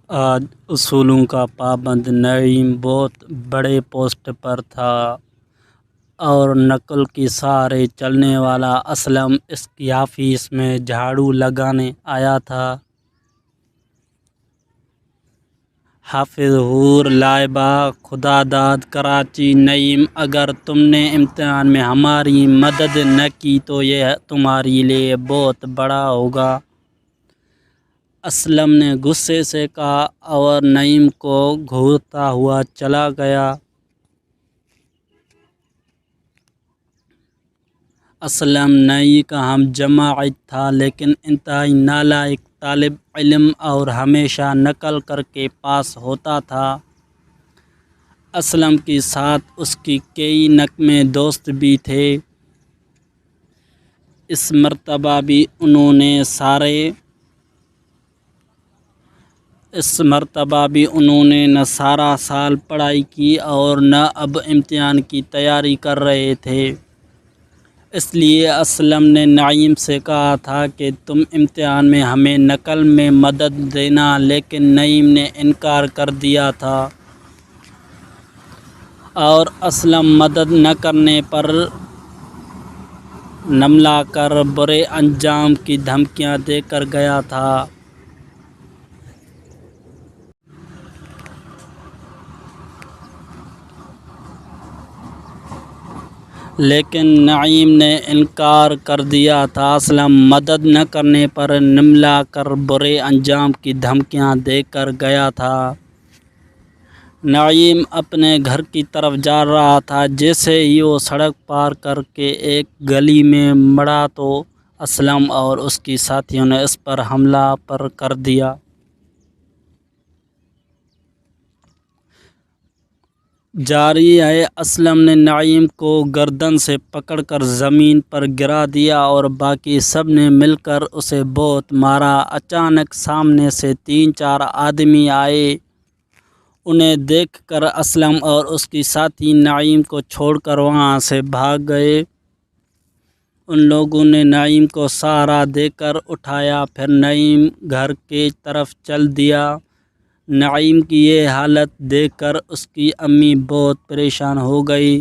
آج اصولوں کا پابند نعیم بہت بڑے پوسٹ پر تھا اور نقل کے سہارے چلنے والا اسلم اس کی آفس میں جھاڑو لگانے آیا تھا۔ حافظ حور لائبہ خداداد کراچی۔ نعیم، اگر تم نے امتحان میں ہماری مدد نہ کی تو یہ تمہارے لیے بہت بڑا ہوگا، اسلم نے غصے سے کہا اور نعیم کو گھورتا ہوا چلا گیا۔ اسلم نئی کا ہم جماعت تھا لیکن انتہائی نالائق طالب علم اور ہمیشہ نقل کر کے پاس ہوتا تھا۔ اسلم کے ساتھ اس کے کئی نکمے دوست بھی تھے۔ اس مرتبہ بھی انہوں نے نہ سارا سال پڑھائی کی اور نہ اب امتحان کی تیاری کر رہے تھے۔ اس لیے اسلم نے نعیم سے کہا تھا کہ تم امتحان میں ہمیں نقل میں مدد دینا، لیکن نعیم نے انکار کر دیا تھا اور اسلم مدد نہ کرنے پر نملا کر برے انجام کی دھمکیاں دے کر گیا تھا۔ لیکن نعیم نے انکار کر دیا تھا۔ اسلم مدد نہ کرنے پر نملا کر برے انجام کی دھمکیاں دے کر گیا تھا۔ نعیم اپنے گھر کی طرف جا رہا تھا، جیسے ہی وہ سڑک پار کر کے ایک گلی میں مڑا تو اسلم اور اس کے ساتھیوں نے اس پر حملہ کر دیا۔ جاری ہے، اسلم نے نعیم کو گردن سے پکڑ کر زمین پر گرا دیا اور باقی سب نے مل کر اسے بہت مارا۔ اچانک سامنے سے 3-4 آدمی آئے۔ انہیں دیکھ کر اسلم اور اس کے ساتھی نعیم کو چھوڑ کر وہاں سے بھاگ گئے۔ ان لوگوں نے نعیم کو سہارا دے کر اٹھایا، پھر نعیم گھر کی طرف چل دیا۔ نعیم کی یہ حالت دیکھ کر اس کی امی بہت پریشان ہو گئی۔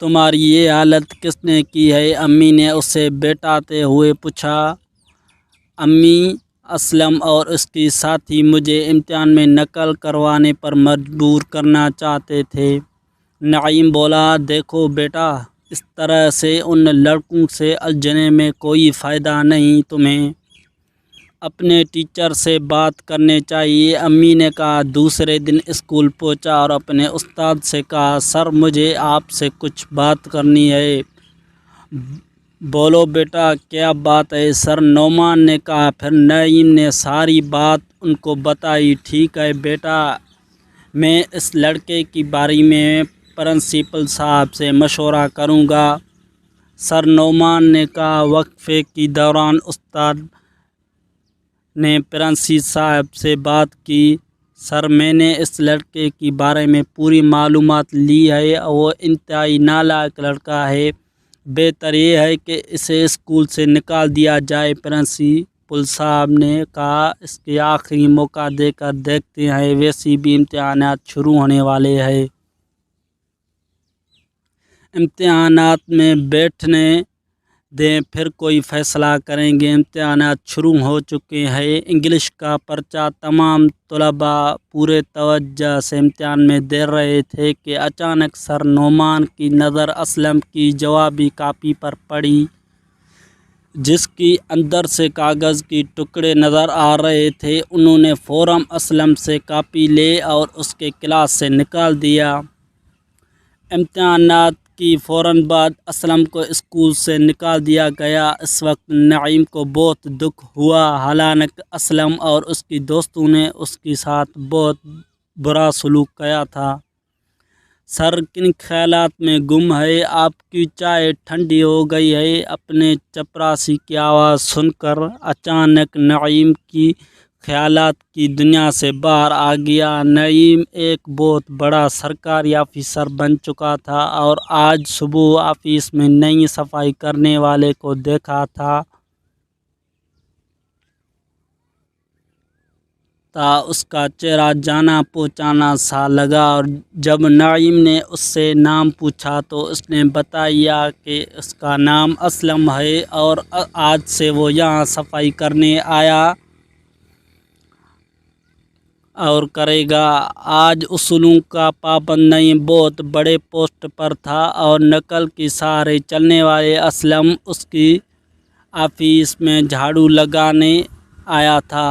تمہاری یہ حالت کس نے کی ہے؟ امی نے اس سے بٹاتے ہوئے پوچھا۔ امی، اسلم اور اس کے ساتھی مجھے امتحان میں نقل کروانے پر مجبور کرنا چاہتے تھے، نعیم بولا۔ دیکھو بیٹا، اس طرح سے ان لڑکوں سے الجھنے میں کوئی فائدہ نہیں، تمہیں اپنے ٹیچر سے بات کرنی چاہیے، امی نے کہا۔ دوسرے دن اسکول پہنچا اور اپنے استاد سے کہا، سر مجھے آپ سے کچھ بات کرنی ہے۔ بولو بیٹا، کیا بات ہے؟ سر نعمان نے کہا۔ پھر نعیم نے ساری بات ان کو بتائی۔ ٹھیک ہے بیٹا، میں اس لڑکے کے بارے میں پرنسپل صاحب سے مشورہ کروں گا، سر نعمان نے کہا۔ وقفے کے دوران استاد نے پرنسپل صاحب سے بات کی۔ سر میں نے اس لڑکے کے بارے میں پوری معلومات لی ہے، وہ انتہائی نالائق لڑکا ہے، بہتر یہ ہے کہ اسے اسکول سے نکال دیا جائے، پرنسپل صاحب نے کہا۔ اس کے آخری موقع دے کر دیکھتے ہیں، ویسے بھی امتحانات شروع ہونے والے ہیں، امتحانات میں بیٹھنے دیں پھر کوئی فیصلہ کریں گے۔ امتحانات شروع ہو چکے ہیں۔ انگلش کا پرچہ تمام طلباء پورے توجہ سے امتحان میں دے رہے تھے کہ اچانک سر نعمان کی نظر اسلم کی جوابی کاپی پر پڑی، جس کے اندر سے کاغذ کے ٹکڑے نظر آ رہے تھے۔ انہوں نے فوراً اسلم سے کاپی لی اور اس کے کلاس سے نکال دیا۔ امتحانات کے فوراً بعد اسلم کو اسکول سے نکال دیا گیا۔ اس وقت نعیم کو بہت دکھ ہوا، حالانکہ اسلم اور اس کے دوستوں نے اس کے ساتھ بہت برا سلوک کیا تھا۔ سر کن خیالات میں گم ہے؟ آپ کی چائے ٹھنڈی ہو گئی ہے؟ اپنے چپراسی کی آواز سن کر اچانک نعیم کی خیالات کی دنیا سے باہر آ گیا۔ نعیم ایک بہت بڑا سرکاری افسر بن چکا تھا اور آج صبح آفس میں نئی صفائی کرنے والے کو دیکھا تھا۔ تھا اس کا چہرہ جانا پہچانا سا لگا، اور جب نعیم نے اس سے نام پوچھا تو اس نے بتایا کہ اس کا نام اسلم ہے اور آج سے وہ یہاں صفائی کرنے آیا اور کرے گا۔ آج اصولوں کا پابند نہیں، بہت بڑے پوسٹ پر تھا اور نقل کے سہارے چلنے والے اسلم اس کی آفس میں جھاڑو لگانے آیا تھا۔